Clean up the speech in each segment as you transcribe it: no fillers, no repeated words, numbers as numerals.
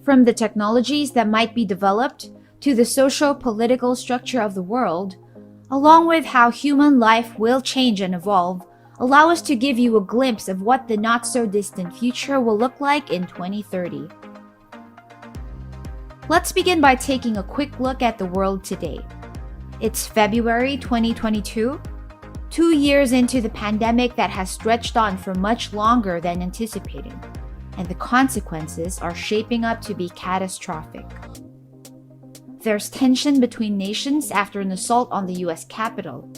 From the technologies that might be developed to the socio-political structure of the world, along with how human life will change and evolve, allow us to give you a glimpse of what the not-so-distant future will look like in 2030. Let's begin by taking a quick look at the world today. It's February 2022, 2 years into the pandemic that has stretched on for much longer than anticipated, and the consequences are shaping up to be catastrophic. There's tension between nations after an assault on the US Capitol.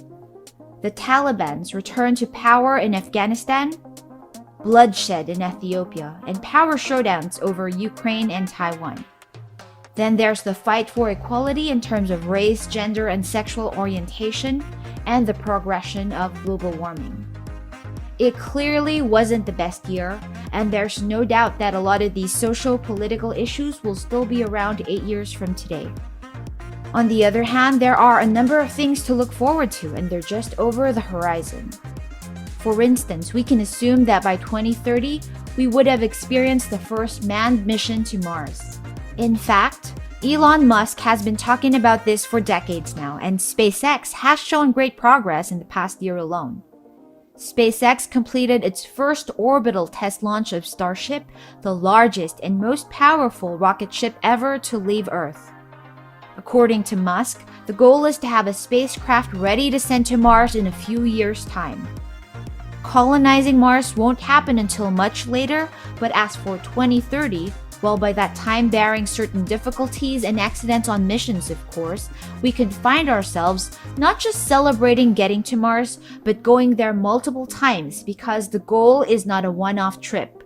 The Taliban's return to power in Afghanistan, bloodshed in Ethiopia, and power showdowns over Ukraine and Taiwan. Then there's the fight for equality in terms of race, gender, and sexual orientation, and the progression of global warming. It clearly wasn't the best year, and there's no doubt that a lot of these socio-political issues will still be around 8 years from today. On the other hand, there are a number of things to look forward to, and they're just over the horizon. For instance, we can assume that by 2030, we would have experienced the first manned mission to Mars. In fact, Elon Musk has been talking about this for decades now, and SpaceX has shown great progress in the past year alone. SpaceX completed its first orbital test launch of Starship, the largest and most powerful rocket ship ever to leave Earth. According to Musk, the goal is to have a spacecraft ready to send to Mars in a few years' time. Colonizing Mars won't happen until much later, but as for 2030, well, by that time bearing certain difficulties and accidents on missions, of course, we could find ourselves not just celebrating getting to Mars, but going there multiple times because the goal is not a one-off trip.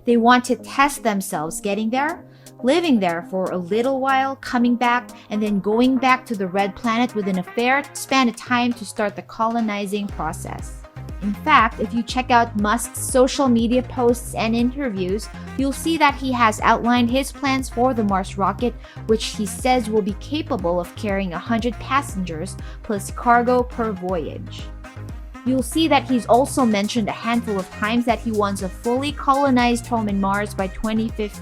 They want to test themselves getting there, living there for a little while, coming back, and then going back to the red planet within a fair span of time to start the colonizing process. In fact, if you check out Musk's social media posts and interviews, you'll see that he has outlined his plans for the Mars rocket, which he says will be capable of carrying 100 passengers plus cargo per voyage. You'll see that he's also mentioned a handful of times that he wants a fully colonized home in Mars by 2050.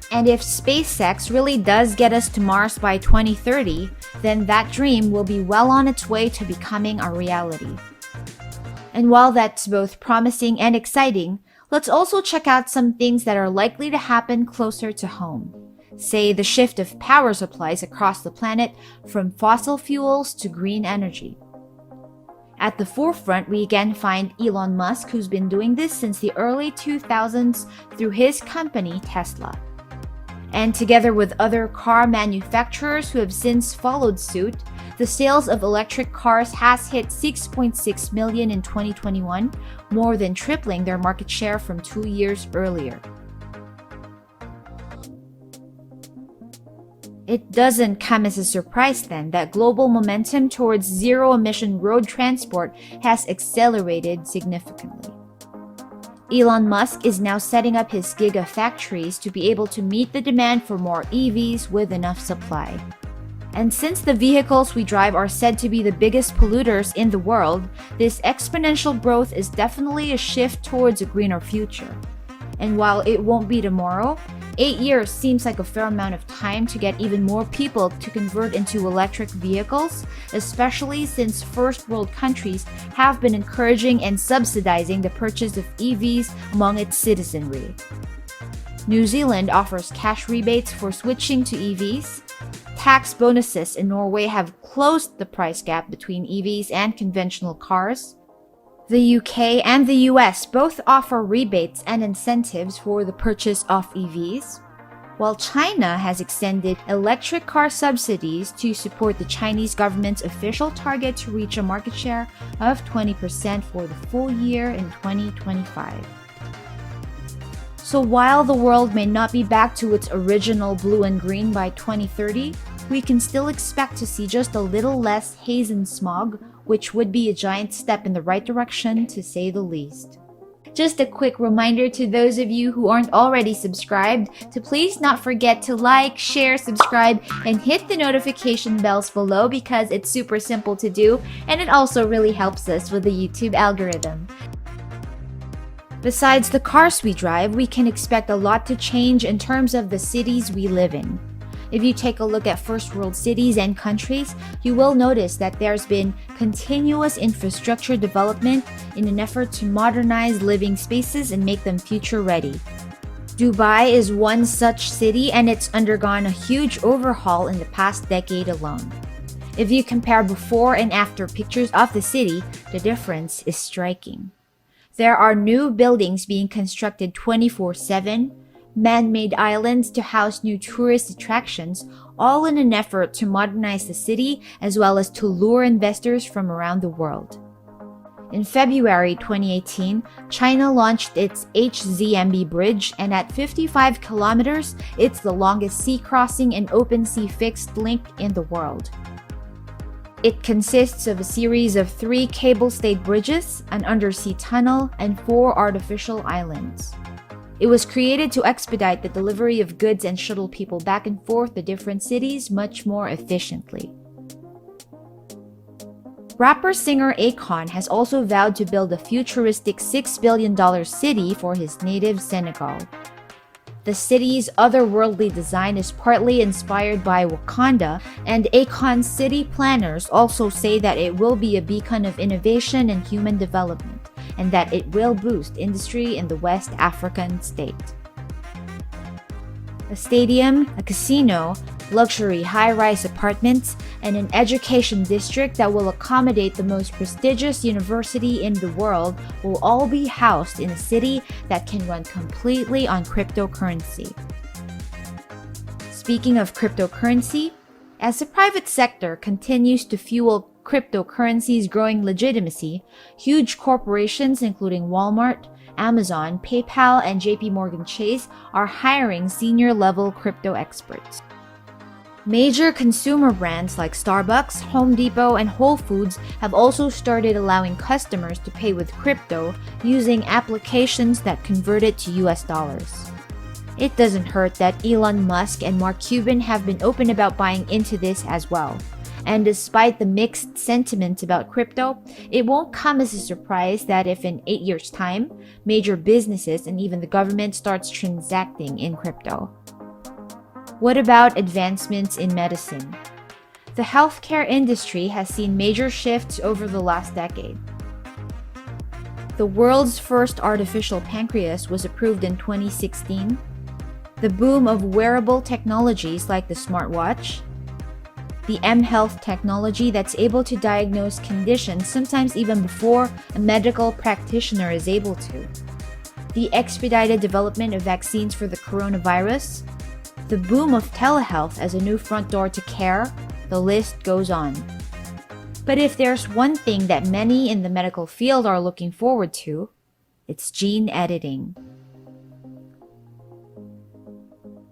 And if SpaceX really does get us to Mars by 2030, then that dream will be well on its way to becoming a reality. And while that's both promising and exciting, let's also check out some things that are likely to happen closer to home. Say the shift of power supplies across the planet from fossil fuels to green energy. At the forefront, we again find Elon Musk, who's been doing this since the early 2000s through his company Tesla. And together with other car manufacturers who have since followed suit, the sales of electric cars has hit 6.6 million in 2021, more than tripling their market share from 2 years earlier. It doesn't come as a surprise then that global momentum towards zero-emission road transport has accelerated significantly. Elon Musk is now setting up his gigafactories to be able to meet the demand for more EVs with enough supply. And since the vehicles we drive are said to be the biggest polluters in the world, this exponential growth is definitely a shift towards a greener future. And while it won't be tomorrow, 8 years seems like a fair amount of time to get even more people to convert into electric vehicles, especially since first world countries have been encouraging and subsidizing the purchase of EVs among its citizenry. New Zealand offers cash rebates for switching to EVs. Tax bonuses in Norway have closed the price gap between EVs and conventional cars. The UK and the US both offer rebates and incentives for the purchase of EVs, while China has extended electric car subsidies to support the Chinese government's official target to reach a market share of 20% for the full year in 2025. So while the world may not be back to its original blue and green by 2030, we can still expect to see just a little less haze and smog, which would be a giant step in the right direction to say the least. Just a quick reminder to those of you who aren't already subscribed to please not forget to like, share, subscribe, and hit the notification bells below because it's super simple to do and it also really helps us with the YouTube algorithm. Besides the cars we drive, we can expect a lot to change in terms of the cities we live in. If you take a look at first world cities and countries, you will notice that there's been continuous infrastructure development in an effort to modernize living spaces and make them future ready. Dubai is one such city, and it's undergone a huge overhaul in the past decade alone. If you compare before and after pictures of the city, the difference is striking. There are new buildings being constructed 24/7, man-made islands to house new tourist attractions, all in an effort to modernize the city as well as to lure investors from around the world. In February 2018, China launched its HZMB bridge, and at 55 kilometers, it's the longest sea crossing and open sea fixed link in the world. It consists of a series of 3 cable-stayed bridges, an undersea tunnel, and 4 artificial islands. It was created to expedite the delivery of goods and shuttle people back and forth to different cities much more efficiently. Rapper-singer Aikon has also vowed to build a futuristic $6 billion city for his native Senegal. The city's otherworldly design is partly inspired by Wakanda, and Aikon City planners also say that it will be a beacon of innovation and human development, and that it will boost industry in the West African state. A stadium, a casino, luxury high-rise apartments, and an education district that will accommodate the most prestigious university in the world will all be housed in a city that can run completely on cryptocurrency. Speaking of cryptocurrency, as the private sector continues to fuel cryptocurrency's growing legitimacy, huge corporations including Walmart, Amazon, PayPal, and JP Morgan Chase are hiring senior-level crypto experts. Major consumer brands like Starbucks, Home Depot, and Whole Foods have also started allowing customers to pay with crypto using applications that convert it to US dollars. It doesn't hurt that Elon Musk and Mark Cuban have been open about buying into this as well. And despite the mixed sentiment about crypto, it won't come as a surprise that if in 8 years' time, major businesses and even the government starts transacting in crypto. What about advancements in medicine? The healthcare industry has seen major shifts over the last decade. The world's first artificial pancreas was approved in 2016. The boom of wearable technologies like the smartwatch, the mHealth technology that's able to diagnose conditions sometimes even before a medical practitioner is able to, the expedited development of vaccines for the coronavirus, the boom of telehealth as a new front door to care, the list goes on. But if there's one thing that many in the medical field are looking forward to, it's gene editing.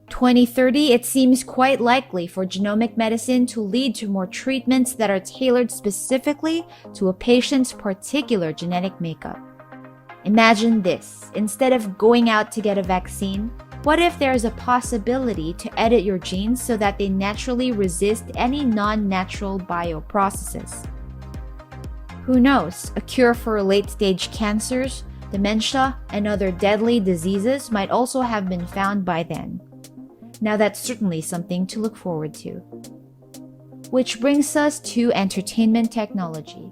2030, it seems quite likely for genomic medicine to lead to more treatments that are tailored specifically to a patient's particular genetic makeup. Imagine this: instead of going out to get a vaccine, what if there's a possibility to edit your genes so that they naturally resist any non-natural bioprocesses? Who knows, a cure for late-stage cancers, dementia, and other deadly diseases might also have been found by then. Now that's certainly something to look forward to. Which brings us to entertainment technology.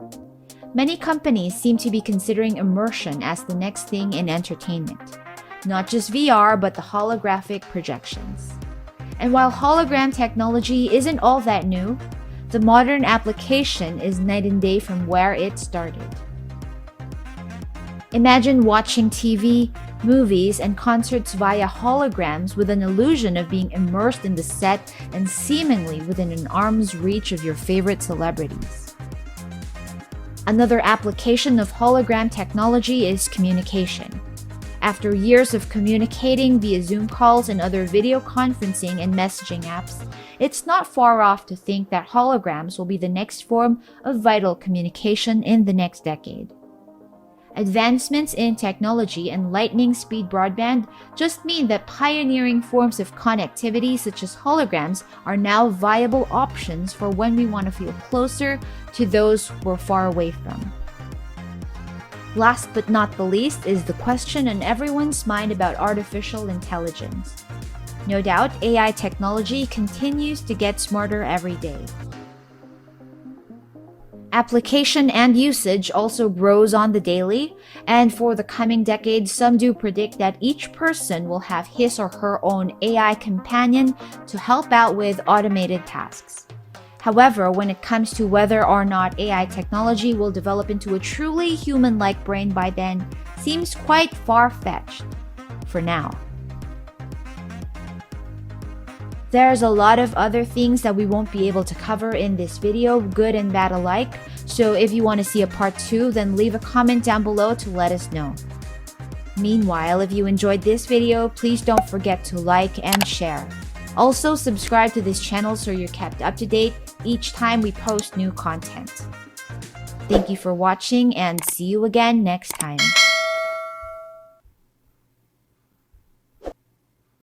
Many companies seem to be considering immersion as the next thing in entertainment. Not just VR, but the holographic projections. And while hologram technology isn't all that new, the modern application is night and day from where it started. Imagine watching TV, movies, and concerts via holograms with an illusion of being immersed in the set and seemingly within an arm's reach of your favorite celebrities. Another application of hologram technology is communication. After years of communicating via Zoom calls and other video conferencing and messaging apps, it's not far off to think that holograms will be the next form of vital communication in the next decade. Advancements in technology and lightning-speed broadband just mean that pioneering forms of connectivity such as holograms are now viable options for when we want to feel closer to those we're far away from. Last but not the least is the question on everyone's mind about artificial intelligence. No doubt, AI technology continues to get smarter every day. Application and usage also grows on the daily, and for the coming decades, some do predict that each person will have his or her own AI companion to help out with automated tasks. However, when it comes to whether or not AI technology will develop into a truly human-like brain by then, seems quite far-fetched for now. There's a lot of other things that we won't be able to cover in this video, good and bad alike, so if you want to see a part 2, then leave a comment down below to let us know. Meanwhile, if you enjoyed this video, please don't forget to like and share. Also, subscribe to this channel so you're kept up to date each time we post new content. Thank you for watching and see you again next time.